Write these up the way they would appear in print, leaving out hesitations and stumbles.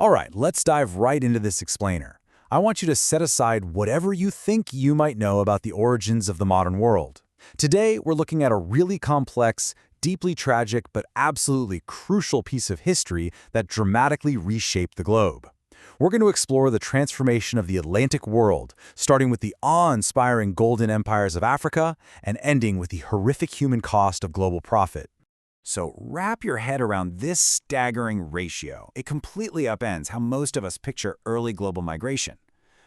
All right, let's dive right into this explainer. I want you to set aside whatever you think you might know about the origins of the modern world. Today, we're looking at a really complex, deeply tragic, but absolutely crucial piece of history that dramatically reshaped the globe. We're going to explore the transformation of the Atlantic world, starting with the awe-inspiring golden empires of Africa and ending with the horrific human cost of global profit. So wrap your head around this staggering ratio. It completely upends how most of us picture early global migration.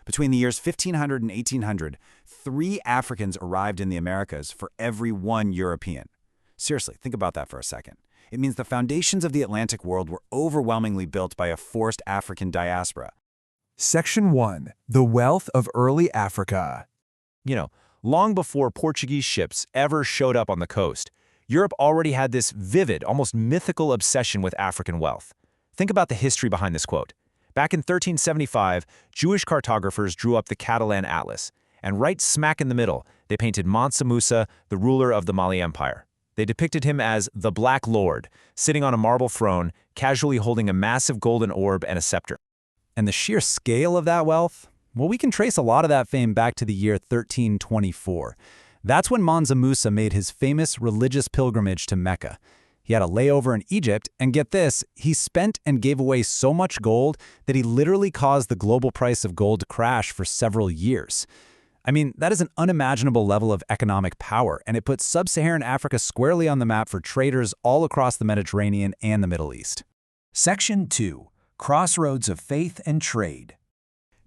Between the years 1500 and 1800, 3 Africans arrived in the Americas for every 1 European. Seriously, think about that for a second. It means the foundations of the Atlantic world were overwhelmingly built by a forced African diaspora. Section 1. The Wealth of Early Africa. Long before Portuguese ships ever showed up on the coast, Europe already had this vivid, almost mythical obsession with African wealth. Think about the history behind this quote. Back in 1375, Jewish cartographers drew up the Catalan Atlas, and right smack in the middle, they painted Mansa Musa, the ruler of the Mali Empire. They depicted him as the Black Lord, sitting on a marble throne, casually holding a massive golden orb and a scepter. And the sheer scale of that wealth? Well, we can trace a lot of that fame back to the year 1324. That's when Mansa Musa made his famous religious pilgrimage to Mecca. He had a layover in Egypt, and get this, he spent and gave away so much gold that he literally caused the global price of gold to crash for several years. I mean, that is an unimaginable level of economic power, and it puts sub-Saharan Africa squarely on the map for traders all across the Mediterranean and the Middle East. Section 2. Crossroads of Faith and Trade.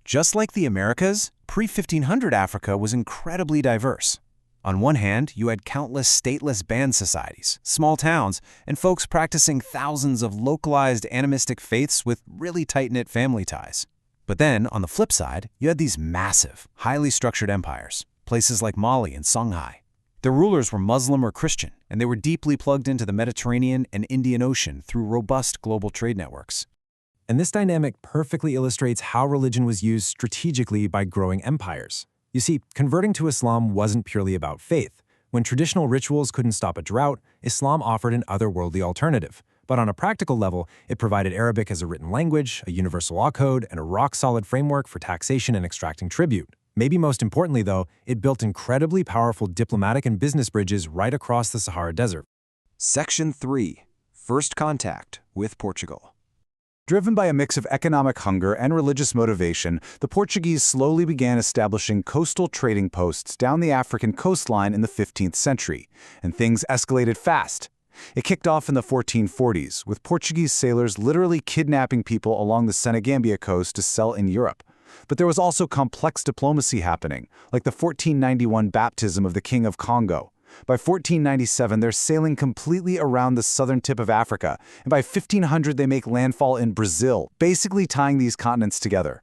Just like the Americas, pre-1500 Africa was incredibly diverse. On one hand, you had countless stateless band societies, small towns, and folks practicing thousands of localized animistic faiths with really tight-knit family ties. But then, on the flip side, you had these massive, highly structured empires, places like Mali and Songhai. Their rulers were Muslim or Christian, and they were deeply plugged into the Mediterranean and Indian Ocean through robust global trade networks. And this dynamic perfectly illustrates how religion was used strategically by growing empires. You see, converting to Islam wasn't purely about faith. When traditional rituals couldn't stop a drought, Islam offered an otherworldly alternative. But on a practical level, it provided Arabic as a written language, a universal law code, and a rock-solid framework for taxation and extracting tribute. Maybe most importantly, though, it built incredibly powerful diplomatic and business bridges right across the Sahara Desert. Section 3. First Contact with Portugal. Driven by a mix of economic hunger and religious motivation, the Portuguese slowly began establishing coastal trading posts down the African coastline in the 15th century, and things escalated fast. It kicked off in the 1440s, with Portuguese sailors literally kidnapping people along the Senegambia coast to sell in Europe. But there was also complex diplomacy happening, like the 1491 baptism of the King of Congo. By 1497, they're sailing completely around the southern tip of Africa, and by 1500 they make landfall in Brazil, basically tying these continents together.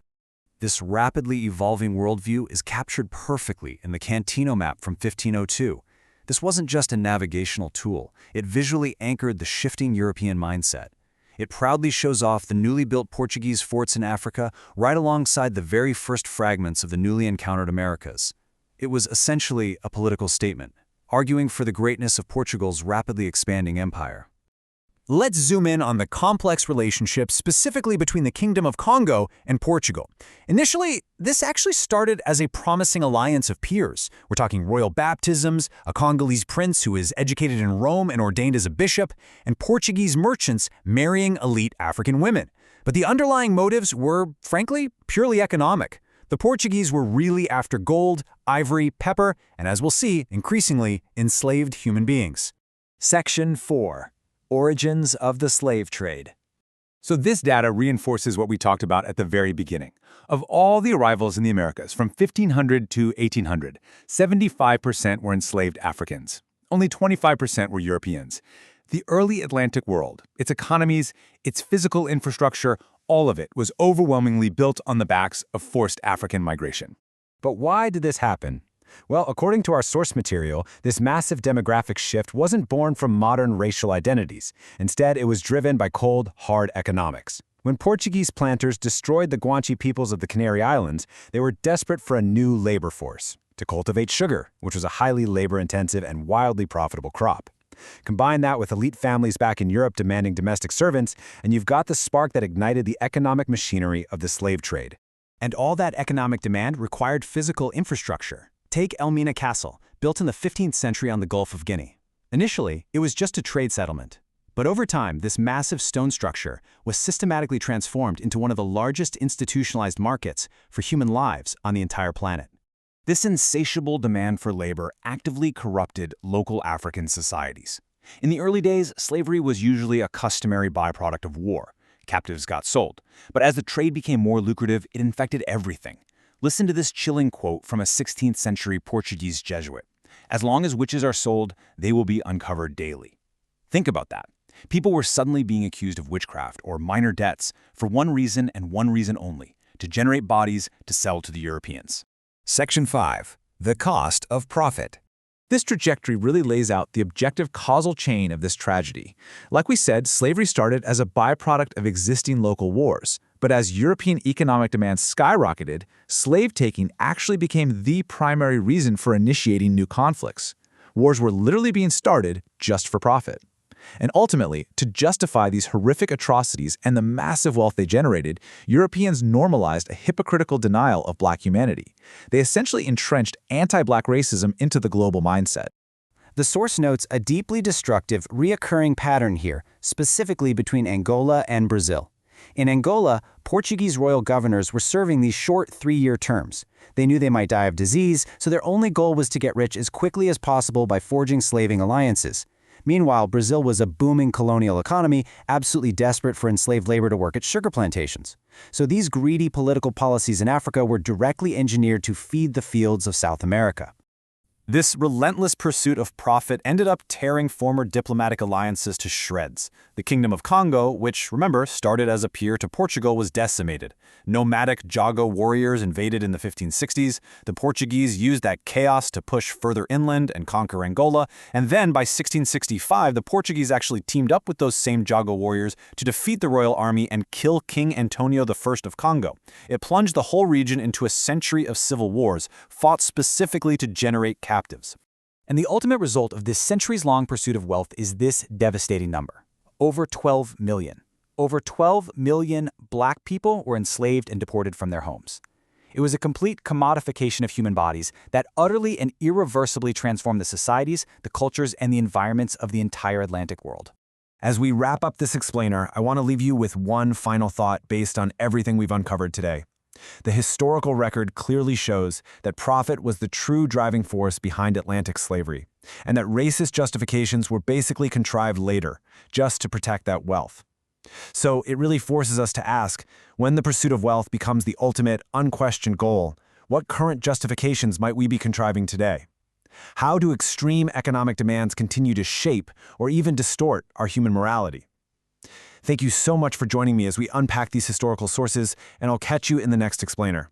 This rapidly evolving worldview is captured perfectly in the Cantino map from 1502. This wasn't just a navigational tool, it visually anchored the shifting European mindset. It proudly shows off the newly built Portuguese forts in Africa right alongside the very first fragments of the newly encountered Americas. It was essentially a political statement, arguing for the greatness of Portugal's rapidly expanding empire. Let's zoom in on the complex relationship specifically between the Kingdom of Congo and Portugal. Initially, this actually started as a promising alliance of peers. We're talking royal baptisms, a Congolese prince who is educated in Rome and ordained as a bishop, and Portuguese merchants marrying elite African women. But the underlying motives were, frankly, purely economic. The Portuguese were really after gold, ivory, pepper, and as we'll see, increasingly, enslaved human beings. Section 4. Origins of the Slave Trade. So this data reinforces what we talked about at the very beginning. Of all the arrivals in the Americas from 1500 to 1800, 75% were enslaved Africans. Only 25% were Europeans. The early Atlantic world, its economies, its physical infrastructure, all of it was overwhelmingly built on the backs of forced African migration. But why did this happen? Well, according to our source material, this massive demographic shift wasn't born from modern racial identities. Instead, it was driven by cold, hard economics. When Portuguese planters destroyed the Guanche peoples of the Canary Islands, they were desperate for a new labor force to cultivate sugar, which was a highly labor-intensive and wildly profitable crop. Combine that with elite families back in Europe demanding domestic servants, and you've got the spark that ignited the economic machinery of the slave trade. And all that economic demand required physical infrastructure. Take Elmina Castle, built in the 15th century on the Gulf of Guinea. Initially, it was just a trade settlement. But over time, this massive stone structure was systematically transformed into one of the largest institutionalized markets for human lives on the entire planet. This insatiable demand for labor actively corrupted local African societies. In the early days, slavery was usually a customary byproduct of war. Captives got sold. But as the trade became more lucrative, it infected everything. Listen to this chilling quote from a 16th century Portuguese Jesuit. "As long as witches are sold, they will be uncovered daily." Think about that. People were suddenly being accused of witchcraft or minor debts for one reason and one reason only: to generate bodies to sell to the Europeans. Section 5. The cost of profit. This trajectory really lays out the objective causal chain of this tragedy. Like we said, slavery started as a byproduct of existing local wars. But as European economic demand skyrocketed, slave-taking actually became the primary reason for initiating new conflicts. Wars were literally being started just for profit. And ultimately, to justify these horrific atrocities and the massive wealth they generated, Europeans normalized a hypocritical denial of black humanity. They essentially entrenched anti-black racism into the global mindset. The source notes a deeply destructive, reoccurring pattern here, specifically between Angola and Brazil. In Angola, Portuguese royal governors were serving these short 3-year terms. They knew they might die of disease, so their only goal was to get rich as quickly as possible by forging slaving alliances. Meanwhile, Brazil was a booming colonial economy, absolutely desperate for enslaved labor to work at sugar plantations. So these greedy political policies in Africa were directly engineered to feed the fields of South America. This relentless pursuit of profit ended up tearing former diplomatic alliances to shreds. The Kingdom of Congo, which, remember, started as a peer to Portugal, was decimated. Nomadic Jago warriors invaded in the 1560s. The Portuguese used that chaos to push further inland and conquer Angola. And then, by 1665, the Portuguese actually teamed up with those same Jago warriors to defeat the royal army and kill King Antonio I of Congo. It plunged the whole region into a century of civil wars, fought specifically to generate captives. And the ultimate result of this centuries-long pursuit of wealth is this devastating number: over 12 million. Over 12 million black people were enslaved and deported from their homes. It was a complete commodification of human bodies that utterly and irreversibly transformed the societies, the cultures, and the environments of the entire Atlantic world. As we wrap up this explainer, I want to leave you with one final thought based on everything we've uncovered today. The historical record clearly shows that profit was the true driving force behind Atlantic slavery, and that racist justifications were basically contrived later, just to protect that wealth. So it really forces us to ask, when the pursuit of wealth becomes the ultimate, unquestioned goal, what current justifications might we be contriving today? How do extreme economic demands continue to shape or even distort our human morality? Thank you so much for joining me as we unpack these historical sources, and I'll catch you in the next explainer.